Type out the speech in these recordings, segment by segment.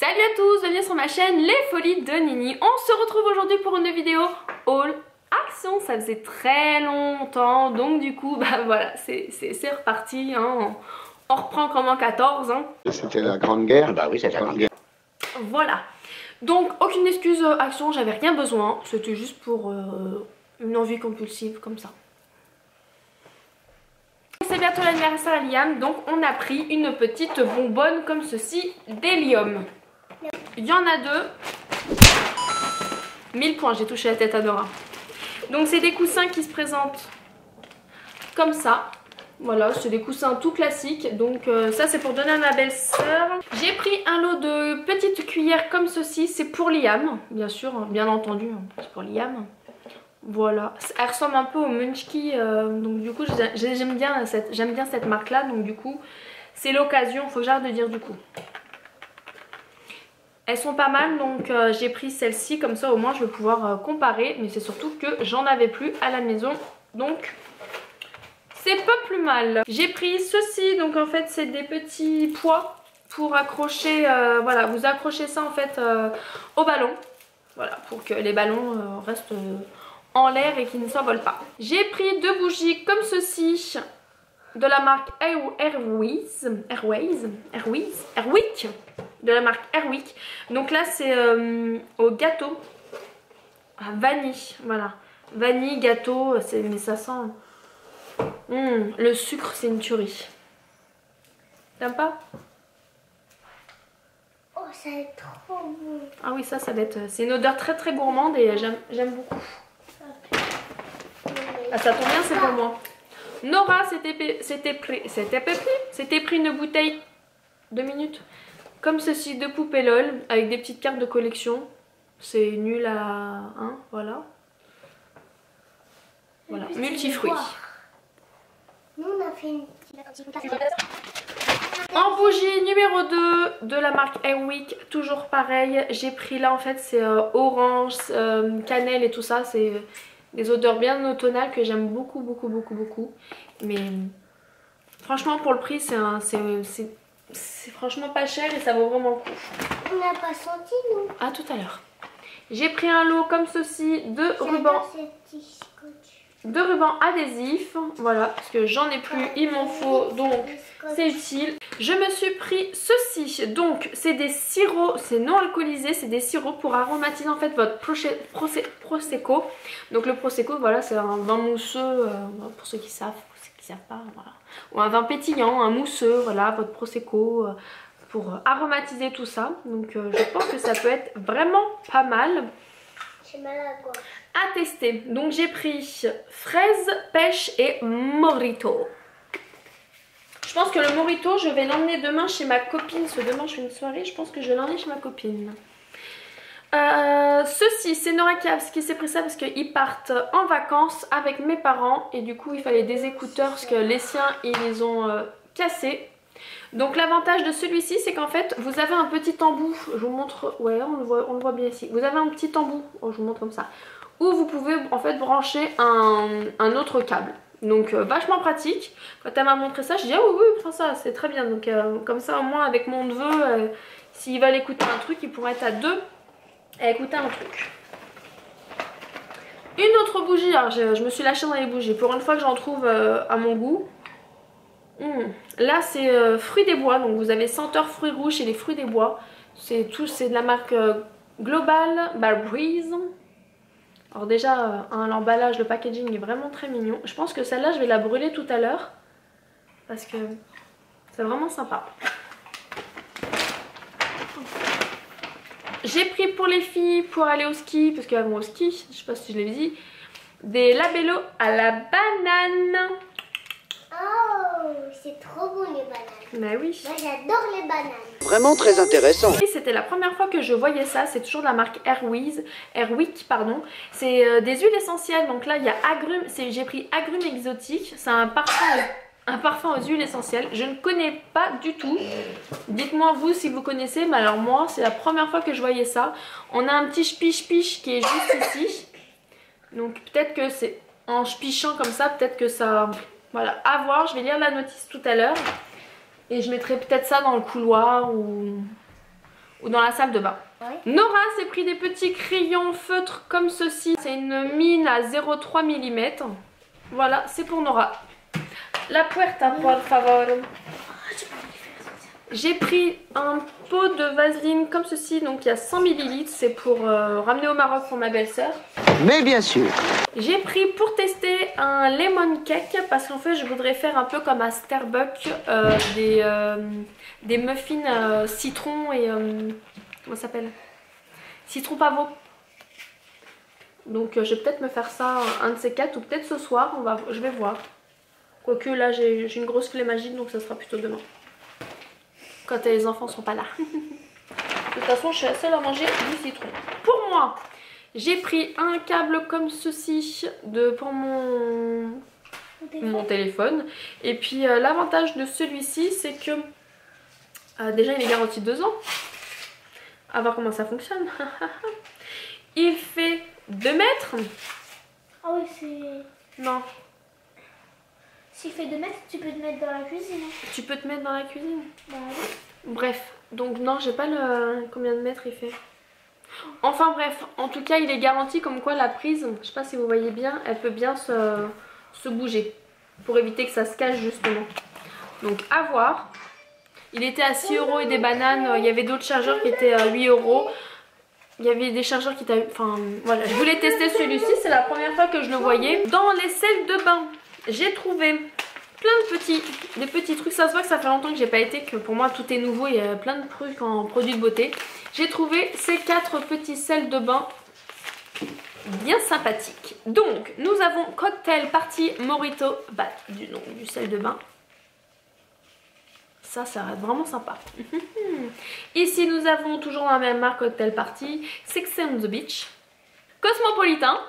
Salut à tous, bienvenue sur ma chaîne Les Folies de Nini. On se retrouve aujourd'hui pour une vidéo haul action. Ça faisait très longtemps, donc du coup bah voilà, c'est reparti hein. On reprend comme en 14 hein. C'était la Grande Guerre. Bah oui, c'était la Grande Guerre. Voilà, donc aucune excuse action, j'avais rien besoin. C'était juste pour une envie compulsive comme ça. C'est bientôt l'anniversaire à Liam, donc on a pris une petite bonbonne comme ceci d'hélium. Il y en a deux. 1000 points, j'ai touché la tête à Dora. Donc c'est des coussins qui se présentent comme ça. Voilà, c'est des coussins tout classiques. Donc ça c'est pour donner à ma belle-sœur. J'ai pris un lot de petites cuillères comme ceci. C'est pour Liam, bien sûr, bien entendu. C'est pour Liam. Voilà, elle ressemble un peu au Munchki, donc du coup j'aime bien cette marque là, donc du coup c'est l'occasion, faut que j'arrête de dire du coup. Elles sont pas mal, donc j'ai pris celle-ci, comme ça au moins je vais pouvoir comparer, mais c'est surtout que j'en avais plus à la maison, donc c'est pas plus mal. J'ai pris ceci, donc en fait c'est des petits poids pour accrocher, voilà, vous accrochez ça en fait au ballon, voilà, pour que les ballons restent en l'air et qui ne s'envolent pas. J'ai pris deux bougies comme ceci de la marque Airwick, de la marque Airwick. Donc là c'est au gâteau vanille, voilà, vanille gâteau, mais ça sent le sucre, c'est une tuerie. T'aimes pas? Oh, ça va être trop bon. Ah oui, ça va être, c'est une odeur très très gourmande et j'aime beaucoup. Ah, ça tombe bien, c'est pour moi. Nora s'était pris une bouteille 2 minutes comme ceci de poupée LOL avec des petites cartes de collection. C'est nul à 1, voilà. Voilà, multifruits. Nous on a fait une... En bougie numéro 2 de la marque Airwick, toujours pareil. J'ai pris là en fait c'est orange, cannelle et tout ça. C'est des odeurs bien automnales que j'aime beaucoup. Mais franchement pour le prix c'est franchement pas cher et ça vaut vraiment le coup. On n'a pas senti nous. À tout à l'heure. J'ai pris un lot comme ceci de rubans adhésifs, voilà, parce que j'en ai plus, il m'en faut, donc c'est utile. Je me suis pris ceci, donc c'est des sirops, c'est non alcoolisé, c'est des sirops pour aromatiser en fait votre prosecco. Donc le prosecco, voilà, c'est un vin mousseux, pour ceux qui savent pas, voilà. Ou un vin pétillant, un mousseux, voilà, votre prosecco, pour aromatiser tout ça. Donc je pense que ça peut être vraiment pas mal. J'ai mal à la gorge. À tester. Donc j'ai pris fraise, pêche et mojito. Je pense que le mojito je vais l'emmener demain chez ma copine, parce que demain je fais une soirée, je pense que je vais l'emmener chez ma copine. Ceci c'est Nora qui s'est pris ça parce qu'ils partent en vacances avec mes parents et du coup il fallait des écouteurs parce que les siens ils les ont cassés. Donc l'avantage de celui-ci c'est qu'en fait vous avez un petit embout, je vous montre, ouais on le voit bien ici, vous avez un petit embout, je vous montre comme ça, où vous pouvez en fait brancher un autre câble. Donc vachement pratique. Quand elle m'a montré ça je dis ah oui enfin ça c'est très bien, donc comme ça au moins avec mon neveu s'il va écouter un truc il pourrait être à deux à écouter un truc. Une autre bougie, alors je me suis lâchée dans les bougies pour une fois que j'en trouve à mon goût. Là c'est fruits des bois, donc vous avez senteur fruits rouges et les fruits des bois. C'est de la marque Global Breeze. Alors déjà l'emballage, le packaging est vraiment très mignon. Je pense que celle-là je vais la brûler tout à l'heure parce que c'est vraiment sympa. J'ai pris pour les filles pour aller au ski, parce qu'elles vont au ski, je sais pas si je l'ai dit, des labellos à la banane. Oh, c'est trop bon les bananes. Bah oui. Moi j'adore les bananes. Vraiment très intéressant. C'était la première fois que je voyais ça, c'est toujours de la marque Airwick, pardon. C'est des huiles essentielles, donc là il y a agrumes, j'ai pris agrumes exotiques, c'est un parfum aux huiles essentielles. Je ne connais pas du tout. Dites-moi vous si vous connaissez, mais alors moi c'est la première fois que je voyais ça. On a un petit spiche qui est juste ici. Donc peut-être que c'est en spichant comme ça, peut-être que ça... Voilà, à voir, je vais lire la notice tout à l'heure. Et je mettrai peut-être ça dans le couloir ou ou dans la salle de bain. Ouais. Nora s'est pris des petits crayons feutres comme ceci. C'est une mine à 0,3 mm. Voilà, c'est pour Nora. La puerta, por favor. J'ai pris un pot de vaseline comme ceci, donc il y a 100 ml. C'est pour ramener au Maroc pour ma belle-sœur. Mais bien sûr. J'ai pris pour tester un lemon cake parce qu'en fait je voudrais faire un peu comme à Starbucks des muffins citron et comment ça s'appelle, citron pavot. Donc je vais peut-être me faire ça un de ces quatre ou peut-être ce soir, je vais voir. Quoique là j'ai une grosse flémagite donc ça sera plutôt demain. Quand les enfants sont pas là. De toute façon je suis la seule à manger du citron. Pour moi, j'ai pris un câble comme ceci pour mon téléphone. Et puis l'avantage de celui-ci, c'est que déjà il est garanti 2 ans. À voir comment ça fonctionne. Il fait 2 mètres. Ah oui, c'est... Non. S'il fait 2 mètres, tu peux te mettre dans la cuisine. Tu peux te mettre dans la cuisine. Bah oui. Bref, donc non, j'ai pas le combien de mètres il fait. Enfin bref, en tout cas il est garanti comme quoi la prise, je sais pas si vous voyez bien, elle peut bien se bouger pour éviter que ça se cache justement. Donc à voir. Il était à 6 € et des bananes, il y avait d'autres chargeurs qui étaient à 8 €. Il y avait des chargeurs qui étaient... Enfin voilà, je voulais tester celui-ci, c'est la première fois que je le voyais. Dans les sels de bain, j'ai trouvé plein de petits trucs. Ça se voit que ça fait longtemps que j'ai pas été, que pour moi tout est nouveau, il y a plein de trucs en produits de beauté. J'ai trouvé ces 4 petits sels de bain bien sympathiques. Donc nous avons Cocktail Party Mojito, bah, du nom du sel de bain. Ça va être vraiment sympa. Ici nous avons toujours dans la même marque Cocktail Party, Sex on the Beach, Cosmopolitan,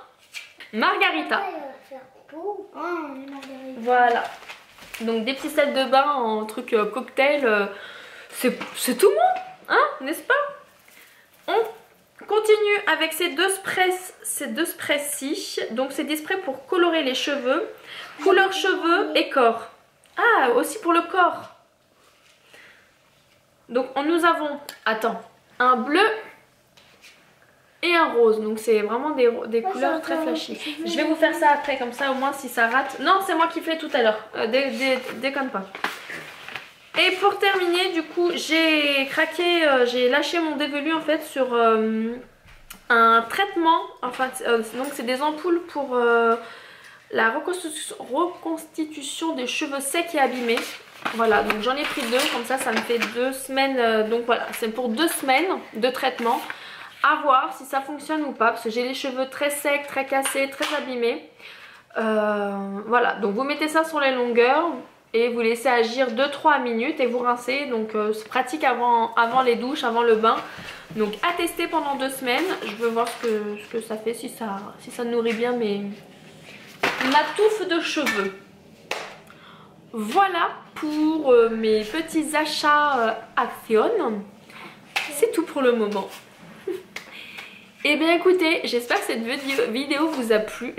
Margarita. Voilà. Donc des petits sels de bain en truc cocktail, c'est tout bon, hein, n'est-ce pas? On continue avec ces deux sprays-ci. Donc c'est des sprays pour colorer les cheveux, couleur cheveux et corps. Ah, aussi pour le corps. Donc nous avons, attends, un bleu et un rose. Donc c'est vraiment des couleurs très flashy. Je vais vous faire ça après, comme ça au moins si ça rate. Non, c'est moi qui fais tout à l'heure, déconne pas. Et pour terminer, du coup, j'ai craqué, j'ai lâché mon dévelu en fait sur un traitement. Enfin, donc c'est des ampoules pour la reconstitution des cheveux secs et abîmés. Voilà, donc j'en ai pris 2, comme ça me fait 2 semaines. Donc voilà, c'est pour 2 semaines de traitement. À voir si ça fonctionne ou pas, parce que j'ai les cheveux très secs, très cassés, très abîmés. Voilà, donc vous mettez ça sur les longueurs et vous laissez agir 2-3 minutes et vous rincez. Donc c'est pratique avant les douches, avant le bain. Donc à tester pendant 2 semaines. Je veux voir ce que ça fait, si ça nourrit bien ma touffe de cheveux. Voilà pour mes petits achats Action. C'est tout pour le moment. Et bien écoutez, j'espère que cette vidéo vous a plu.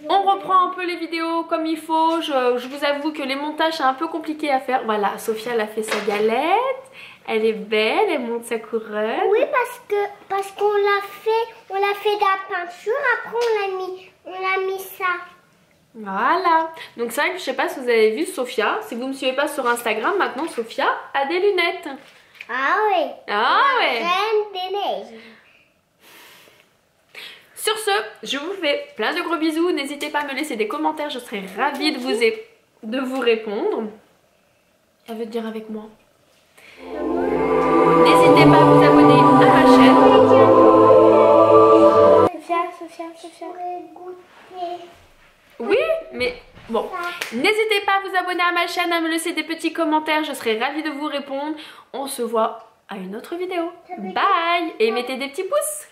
On reprend un peu les vidéos comme il faut. Je vous avoue que les montages c'est un peu compliqué à faire. Voilà, Sophia elle a fait sa galette. Elle est belle, elle monte sa couronne. Oui, parce qu'on l'a fait de la peinture, après on a mis ça. Voilà, donc c'est vrai que je sais pas si vous avez vu Sophia. Si vous me suivez pas sur Instagram, maintenant Sophia a des lunettes. Ah oui. Ah ouais. Reine des neiges. Sur ce, je vous fais plein de gros bisous. N'hésitez pas à me laisser des commentaires, je serai ravie de vous répondre. Elle veut dire avec moi. N'hésitez pas à vous abonner à ma chaîne. Sophia. Oui, mais bon. N'hésitez pas à vous abonner à ma chaîne, à me laisser des petits commentaires, je serai ravie de vous répondre. On se voit à une autre vidéo. Bye. Et mettez des petits pouces.